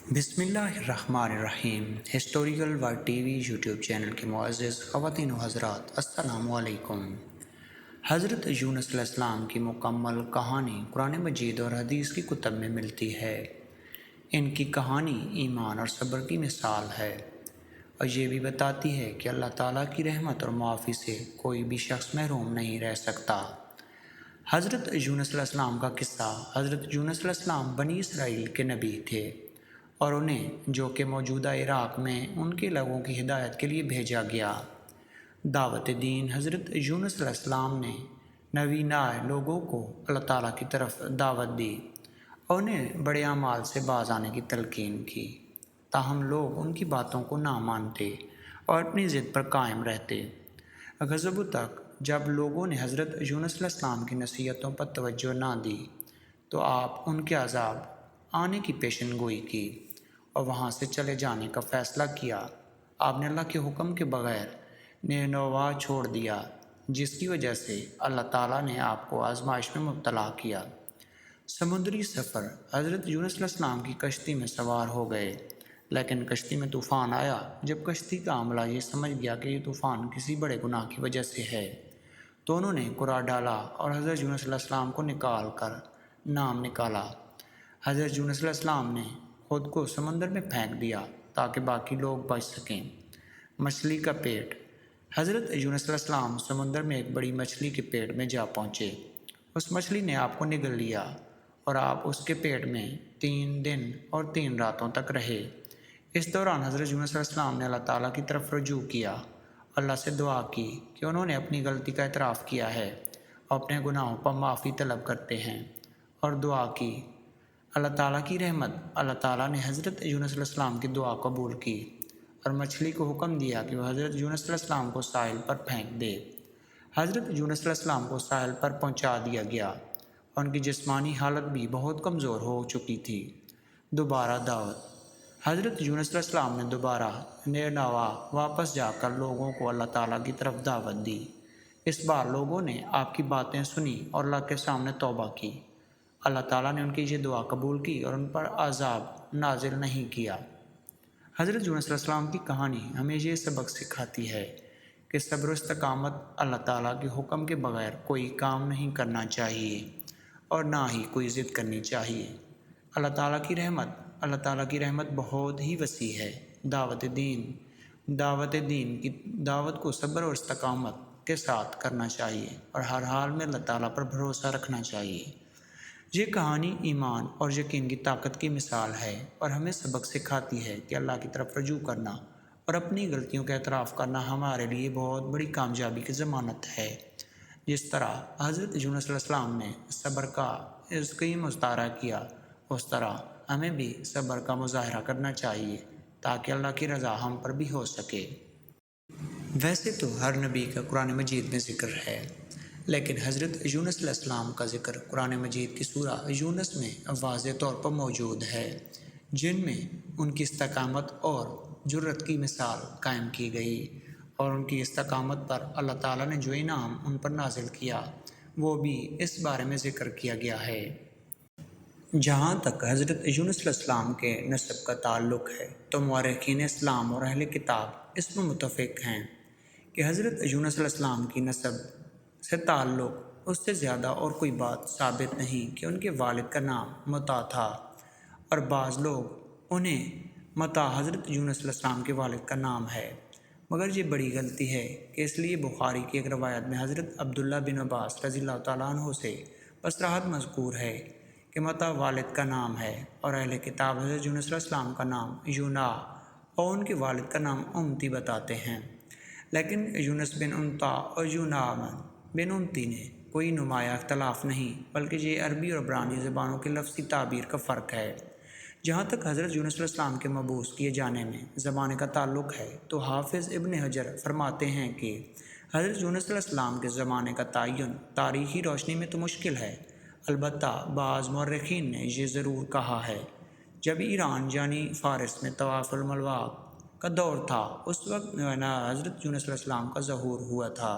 بسم اللہ الرحمن الرحیم۔ Historical word T V YouTube channel کے معزز خواتین و حضرات، السلام علیکم۔ حضرت یونس علیہ السلام کی مکمل کہانی قرآن مجید اور حدیث کی کتب میں ملتی ہے۔ ان کی کہانی ایمان اور صبر کی مثال ہے، اور یہ بھی بتاتی ہے کہ اللہ تعالیٰ کی رحمت اور معافی سے کوئی بھی شخص محروم نہیں رہ سکتا۔ حضرت یونس علیہ السلام کا قصہ۔ حضرت یونس علیہ السلام بنی اسرائیل کے نبی تھے، اور انہیں جو کہ موجودہ عراق میں ان کے لوگوں کی ہدایت کے لیے بھیجا گیا۔ دعوت دین۔ حضرت یونس علیہ السلام نے نوی نائے لوگوں کو اللہ تعالیٰ کی طرف دعوت دی اور انہیں بڑے اعمال سے باز آنے کی تلقین کی، تاہم لوگ ان کی باتوں کو نہ مانتے اور اپنی ضد پر قائم رہتے۔ غضب تک جب لوگوں نے حضرت یونس علیہ السلام کی نصیحتوں پر توجہ نہ دی تو آپ ان کے عذاب آنے کی پیشن گوئی کی اور وہاں سے چلے جانے کا فیصلہ کیا۔ آپ نے اللہ کے حکم کے بغیر نینوا چھوڑ دیا، جس کی وجہ سے اللہ تعالیٰ نے آپ کو آزمائش میں مبتلا کیا۔ سمندری سفر۔ حضرت یونس علیہ السلام کی کشتی میں سوار ہو گئے، لیکن کشتی میں طوفان آیا۔ جب کشتی کا عملہ یہ سمجھ گیا کہ یہ طوفان کسی بڑے گناہ کی وجہ سے ہے، تو انہوں نے قرار ڈالا اور حضرت یونس علیہ السلام کو نکال کر نام نکالا۔ حضرت یونس علیہ السلام نے خود کو سمندر میں پھینک دیا تاکہ باقی لوگ بچ سکیں۔ مچھلی کا پیٹ۔ حضرت یونس علیہ السلام سمندر میں ایک بڑی مچھلی کے پیٹ میں جا پہنچے۔ اس مچھلی نے آپ کو نگل لیا اور آپ اس کے پیٹ میں 3 دن اور 3 راتوں تک رہے۔ اس دوران حضرت یونس علیہ السلام نے اللہ تعالیٰ کی طرف رجوع کیا، اللہ سے دعا کی کہ انہوں نے اپنی غلطی کا اعتراف کیا ہے اور اپنے گناہوں پر معافی طلب کرتے ہیں، اور دعا کی اللہ تعالیٰ کی رحمت۔ اللہ تعالیٰ نے حضرت یونس علیہ السلام کی دعا قبول کی اور مچھلی کو حکم دیا کہ وہ حضرت یونس علیہ السلام کو ساحل پر پھینک دے۔ حضرت یونس علیہ السلام کو ساحل پر پہنچا دیا گیا اور ان کی جسمانی حالت بھی بہت کمزور ہو چکی تھی۔ دوبارہ دعوت۔ حضرت یونس علیہ السلام نے دوبارہ نینوا واپس جا کر لوگوں کو اللہ تعالیٰ کی طرف دعوت دی۔ اس بار لوگوں نے آپ کی باتیں سنی اور اللہ کے سامنے توبہ کی۔ اللہ تعالیٰ نے ان کی یہ دعا قبول کی اور ان پر عذاب نازل نہیں کیا۔ حضرت یونس علیہ السلام کی کہانی ہمیں یہ سبق سکھاتی ہے کہ صبر و استقامت، اللہ تعالیٰ کے حکم کے بغیر کوئی کام نہیں کرنا چاہیے اور نہ ہی کوئی ضد کرنی چاہیے۔ اللہ تعالیٰ کی رحمت بہت ہی وسیع ہے۔ دعوت دین کی دعوت کو صبر اور استقامت کے ساتھ کرنا چاہیے اور ہر حال میں اللہ تعالیٰ پر بھروسہ رکھنا چاہیے۔ یہ کہانی ایمان اور یقین کی طاقت کی مثال ہے اور ہمیں سبق سکھاتی ہے کہ اللہ کی طرف رجوع کرنا اور اپنی غلطیوں کا اعتراف کرنا ہمارے لیے بہت بڑی کامیابی کی ضمانت ہے۔ جس طرح حضرت یونس علیہ السلام نے صبر کا عظیم مظاہرہ کیا، اس طرح ہمیں بھی صبر کا مظاہرہ کرنا چاہیے تاکہ اللہ کی رضا ہم پر بھی ہو سکے۔ ویسے تو ہر نبی کا قرآن مجید میں ذکر ہے، لیکن حضرت یونس علیہ السلام کا ذکر قرآن مجید کی سورہ یونس میں واضح طور پر موجود ہے، جن میں ان کی استقامت اور جرأت کی مثال قائم کی گئی، اور ان کی استقامت پر اللہ تعالیٰ نے جو انعام ان پر نازل کیا وہ بھی اس بارے میں ذکر کیا گیا ہے۔ جہاں تک حضرت یونس علیہ السلام کے نسب کا تعلق ہے تو مورخین اسلام اور اہل کتاب اس میں متفق ہیں کہ حضرت یونس علیہ السلام کی نسب سے تعلق اس سے زیادہ اور کوئی بات ثابت نہیں کہ ان کے والد کا نام متا تھا، اور بعض لوگ انہیں متا حضرت یونس علیہ السلام کے والد کا نام ہے، مگر یہ بڑی غلطی ہے کہ اس لیے بخاری کی ایک روایت میں حضرت عبداللہ بن عباس رضی اللہ تعالیٰ عنہ سے بصراحت مذکور ہے کہ متا والد کا نام ہے، اور اہل کتاب حضرت یونس علیہ السلام کا نام یونا اور ان کے والد کا نام امتی بتاتے ہیں، لیکن یونس بن امتا اور یونا بن امتی نے کوئی نمایاں اختلاف نہیں، بلکہ یہ عربی اور عبرانی زبانوں کے لفظی تعبیر کا فرق ہے۔ جہاں تک حضرت یونس علیہ السلام کے مبعوث کیے جانے میں زمانے کا تعلق ہے تو حافظ ابن حجر فرماتے ہیں کہ حضرت یونس علیہ السلام کے زمانے کا تعین تاریخی روشنی میں تو مشکل ہے، البتہ بعض مورخین نے یہ ضرور کہا ہے جب ایران یعنی فارس میں طواف الملوک کا دور تھا، اس وقت حضرت یونس علیہ السلام کا ظہور ہوا تھا۔